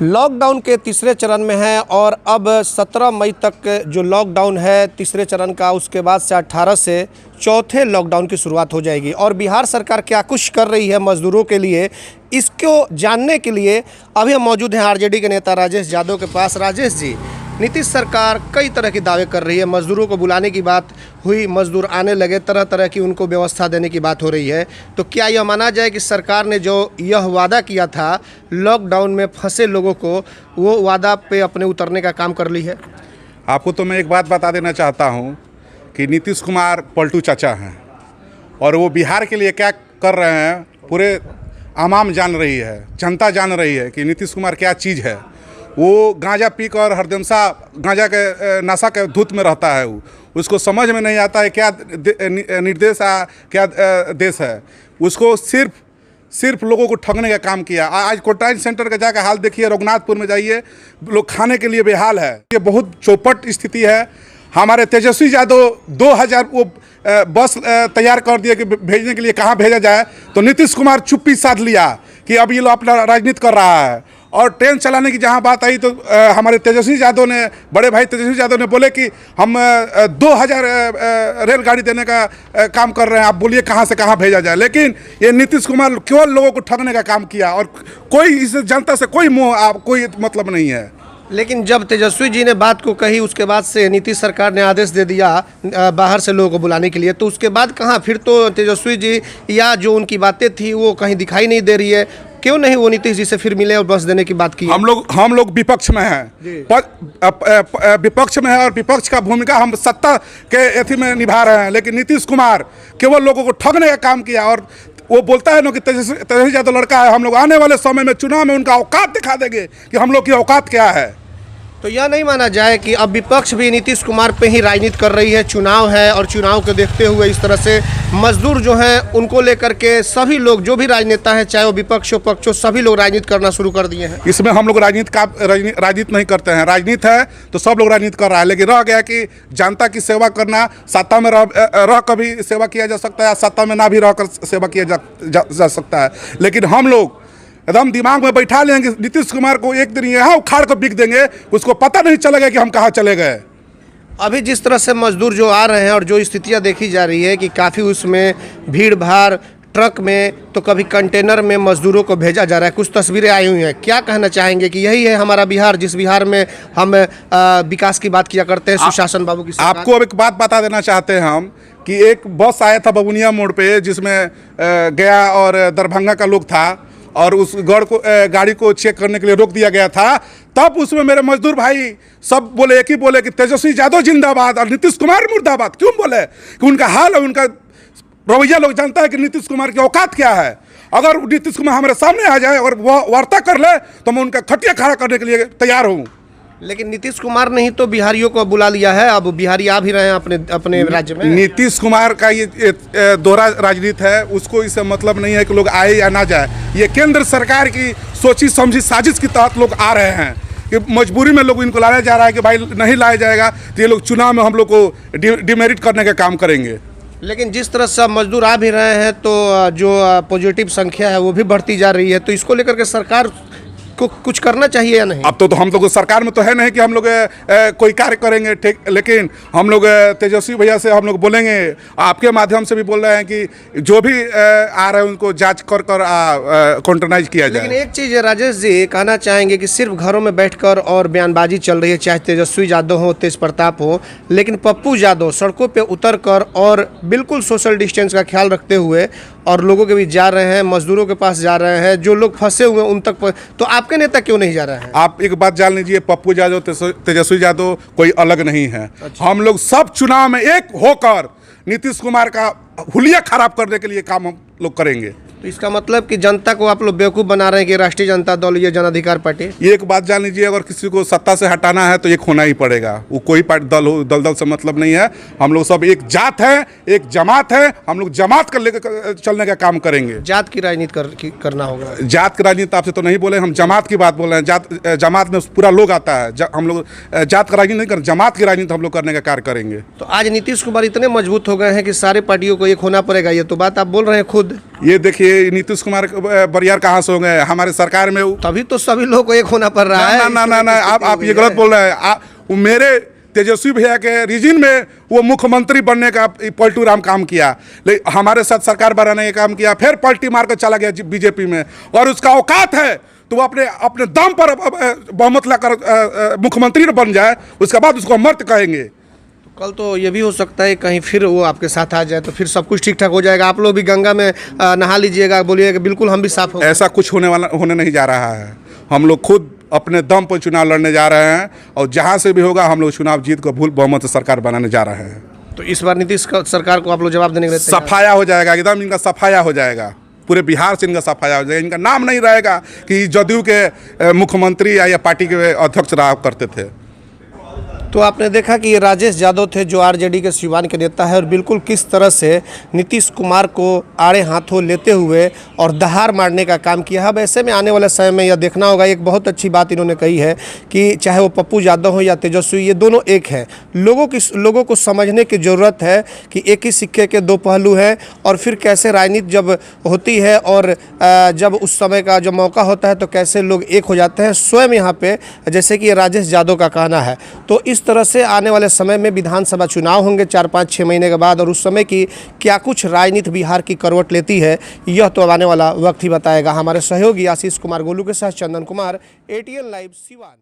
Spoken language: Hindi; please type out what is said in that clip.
लॉकडाउन के तीसरे चरण में है और अब 17 मई तक जो लॉकडाउन है तीसरे चरण का, उसके बाद से 18 से चौथे लॉकडाउन की शुरुआत हो जाएगी। और बिहार सरकार क्या कुछ कर रही है मज़दूरों के लिए, इसको जानने के लिए अभी हम मौजूद हैं आरजेडी के नेता राजेश यादव के पास। राजेश जी, नीतीश सरकार कई तरह के दावे कर रही है, मज़दूरों को बुलाने की बात हुई, मज़दूर आने लगे, तरह तरह की उनको व्यवस्था देने की बात हो रही है। तो क्या यह माना जाए कि सरकार ने जो यह वादा किया था लॉकडाउन में फंसे लोगों को, वो वादा पे अपने उतरने का काम कर ली है? आपको तो मैं एक बात बता देना चाहता हूं कि नीतीश कुमार पलटू चाचा हैं और वो बिहार के लिए क्या कर रहे हैं पूरे आवाम जान रही है, जनता जान रही है कि नीतीश कुमार क्या चीज़ है। वो गांजा पी कर हरदमसा गांजा के नशा के धुत में रहता है। वो उसको समझ में नहीं आता है क्या निर्देश है, क्या देश है। उसको सिर्फ लोगों को ठगने का काम किया। आज क्वारंटाइन सेंटर का जाकर हाल देखिए, रघुनाथपुर में जाइए, लोग खाने के लिए बेहाल है। ये बहुत चौपट स्थिति है। हमारे तेजस्वी यादव 2000 वो बस तैयार कर दिए कि भेजने के लिए कहाँ भेजा जाए, तो नीतीश कुमार चुप्पी साध लिया कि अब ये लोग अपना राजनीति कर रहा है। और ट्रेन चलाने की जहाँ बात आई तो हमारे तेजस्वी यादव ने, बड़े भाई तेजस्वी यादव ने बोले कि हम 2000 रेलगाड़ी देने का काम कर रहे हैं, आप बोलिए कहाँ से कहाँ भेजा जाए। लेकिन ये नीतीश कुमार केवल लोगों को ठगने का काम किया और कोई इस जनता से कोई कोई मतलब नहीं है। लेकिन जब तेजस्वी जी ने बात को कही, उसके बाद से नीतीश सरकार ने आदेश दे दिया बाहर से लोगों को बुलाने के लिए, तो उसके बाद कहाँ फिर तो तेजस्वी जी या जो उनकी बातें थी वो कहीं दिखाई नहीं दे रही है। क्यों नहीं वो नीतीश जी से फिर मिले और बस देने की बात की? हम लोग विपक्ष में हैं, विपक्ष में है और विपक्ष का भूमिका हम सत्ता के एथी में निभा रहे हैं। लेकिन नीतीश कुमार केवल लोगों को ठगने का काम किया। और वो बोलता है ना कि तेजस्वी यादव लड़का है, हम लोग आने वाले समय में चुनाव में उनका औकात दिखा देंगे कि हम लोग की औकात क्या है। तो यह नहीं माना जाए कि अब विपक्ष भी नीतीश कुमार पे ही राजनीति कर रही है, चुनाव है और चुनाव को देखते हुए इस तरह से मजदूर जो हैं उनको लेकर के सभी लोग, जो भी राजनेता है, चाहे वो विपक्ष हो पक्ष हो, सभी लोग राजनीति करना शुरू कर दिए हैं। इसमें हम लोग राजनीति नहीं करते हैं। राजनीति है तो सब लोग राजनीति कर रहा है, लेकिन रह गया कि जनता की सेवा करना। सत्ता में रह कर भी सेवा किया जा सकता है, सत्ता में ना भी रह कर सेवा किया जा सकता है। लेकिन हम लोग एकदम दिमाग में बैठा लेंगे नीतीश कुमार को, एक दिन यहाँ उखाड़ कर बिक देंगे, उसको पता नहीं चलेगा कि हम कहाँ चले गए। अभी जिस तरह से मजदूर जो आ रहे हैं और जो स्थितियाँ देखी जा रही है कि काफ़ी उसमें भीड़ भाड़, ट्रक में तो कभी कंटेनर में मजदूरों को भेजा जा रहा है, कुछ तस्वीरें आई हुई हैं। क्या कहना चाहेंगे कि यही है हमारा बिहार, जिस बिहार में हम विकास की बात किया करते हैं, सुशासन बाबू की सरकार? आपको अब एक बात बता देना चाहते हैं हम कि एक बस आया था बबुनिया मोड़ पे, जिसमें गया और दरभंगा का लोग था और उस गाड़ी को चेक करने के लिए रोक दिया गया था। तब उसमें मेरे मजदूर भाई सब बोले, एक ही बोले कि तेजस्वी यादव जिंदाबाद और नीतीश कुमार मुर्दाबाद। क्यों बोले? कि उनका हाल है, उनका रवैया लोग जानता है कि नीतीश कुमार की औकात क्या है। अगर नीतीश कुमार हमारे सामने आ जाए और वो वार्ता कर ले तो मैं उनका खटिया खड़ा करने के लिए तैयार हूँ। लेकिन नीतीश कुमार ने ही तो बिहारियों को बुला लिया है, अब बिहारी आ भी रहे हैं अपने राज्य में। नीतीश कुमार का ये दोहरा राजनीति है, उसको इससे मतलब नहीं है कि लोग आए या ना जाए। ये केंद्र सरकार की सोची समझी साजिश के तहत लोग आ रहे हैं कि मजबूरी में लोग इनको लाया जा रहा है कि भाई नहीं लाया जाएगा तो ये लोग चुनाव में हम लोग को डिमेरिट करने का काम करेंगे। लेकिन जिस तरह से मजदूर आ भी रहे हैं तो जो पॉजिटिव संख्या है वो भी बढ़ती जा रही है, तो इसको लेकर के सरकार को कुछ करना चाहिए या नहीं? अब तो हम लोग सरकार में तो है नहीं कि हम लोग कोई कार्य करेंगे, ठीक। लेकिन हम लोग तेजस्वी भैया से हम लोग बोलेंगे, आपके माध्यम से भी बोल रहे हैं कि जो भी आ रहे हैं उनको जांच कर कॉन्टरनाइज किया जाए। लेकिन एक चीज़ है राजेश जी, कहना चाहेंगे कि सिर्फ घरों में बैठकर और बयानबाजी चल रही है, चाहे तेजस्वी यादव हो, तेज प्रताप हो, लेकिन पप्पू यादव सड़कों पर उतर कर और बिल्कुल सोशल डिस्टेंस का ख्याल रखते हुए और लोगों के बीच जा रहे हैं, मजदूरों के पास जा रहे हैं, जो लोग फंसे हुए हैं उन तक। तो आपके नेता क्यों नहीं जा रहे हैं? आप एक बात जान लीजिए, पप्पू यादव तेजस्वी यादव कोई अलग नहीं है। अच्छा। हम लोग सब चुनाव में एक होकर नीतीश कुमार का हुलिया खराब करने के लिए काम हम लोग करेंगे। तो इसका मतलब कि जनता को आप लोग बेवकूफ़ बना रहे हैं कि राष्ट्रीय जनता दल, ये जन अधिकार पार्टी? ये एक बात जान लीजिए, अगर किसी को सत्ता से हटाना है तो एक होना ही पड़ेगा। वो कोई दल हो, दल से मतलब नहीं है। हम लोग सब एक जात है, एक जमात है। हम लोग जमात कर लेकर चलने का काम करेंगे। जात की राजनीति करना होगा। जात की राजनीति आपसे तो नहीं बोले, हम जमात की बात बोल रहे हैं। जमात में पूरा लोग आता है। हम लोग जात की राजनीति नहीं कर, जमात की राजनीति हम लोग करने का कार्य करेंगे। तो आज नीतीश कुमार इतने मजबूत हो गए हैं कि सारे पार्टियों को को एक होना पड़ेगा, ये तो बात आप बोल रहे हैं खुद। ये देखिए नीतीश कुमार बरियार कहाँ से हो गए हमारे सरकार में। तभी तो सभी लोगों को एक होना पड़ रहा है। ना ना ना, आप ये गलत बोल रहे हैं। वो मेरे तेजस्वी भैया के रीजन में वो मुख्यमंत्री बनने का पलटू राम काम किया, लेकिन हमारे साथ सरकार बनाने का काम किया, फिर पलटी मार कर चला गया बीजेपी में। और उसका औकात है तो वो अपने दम पर बहुमत लाकर मुख्यमंत्री बन जाए, उसके बाद उसको मर्द कहेंगे। कल तो ये भी हो सकता है कहीं फिर वो आपके साथ आ जाए तो फिर सब कुछ ठीक ठाक हो जाएगा। आप लोग भी गंगा में नहा लीजिएगा, बोलिएगा बिल्कुल हम भी साफ हो। ऐसा कुछ होने नहीं जा रहा है। हम लोग खुद अपने दम पर चुनाव लड़ने जा रहे हैं और जहां से भी होगा हम लोग चुनाव जीत को भूल बहुमत से सरकार बनाने जा रहे हैं। तो इस बार नीतीश सरकार को आप लोग जवाब देने के लिए सफाया हो जाएगा, एकदम इनका सफाया हो जाएगा, पूरे बिहार से इनका सफाया हो जाएगा। इनका नाम नहीं रहेगा कि जदयू के मुख्यमंत्री या पार्टी के अध्यक्ष रहा करते थे। तो आपने देखा कि ये राजेश यादव थे जो आरजेडी के सिवान के नेता है और बिल्कुल किस तरह से नीतीश कुमार को आड़े हाथों लेते हुए और दहाड़ मारने का काम किया है। अब ऐसे में आने वाले समय में यह देखना होगा। एक बहुत अच्छी बात इन्होंने कही है कि चाहे वो पप्पू यादव हो या तेजस्वी, ये दोनों एक हैं। लोगों को समझने की ज़रूरत है कि एक ही सिक्के के दो पहलू हैं और फिर कैसे राजनीति जब होती है और जब उस समय का जब मौका होता है तो कैसे लोग एक हो जाते हैं स्वयं यहाँ पे, जैसे कि राजेश यादव का कहना है। तो इस तरह से आने वाले समय में विधानसभा चुनाव होंगे 4-5-6 महीने के बाद और उस समय की क्या कुछ राजनीति बिहार की करवट लेती है यह तो आने वाला वक्त ही बताएगा। हमारे सहयोगी आशीष कुमार गोलू के साथ चंदन कुमार, ATN लाइव सिवान।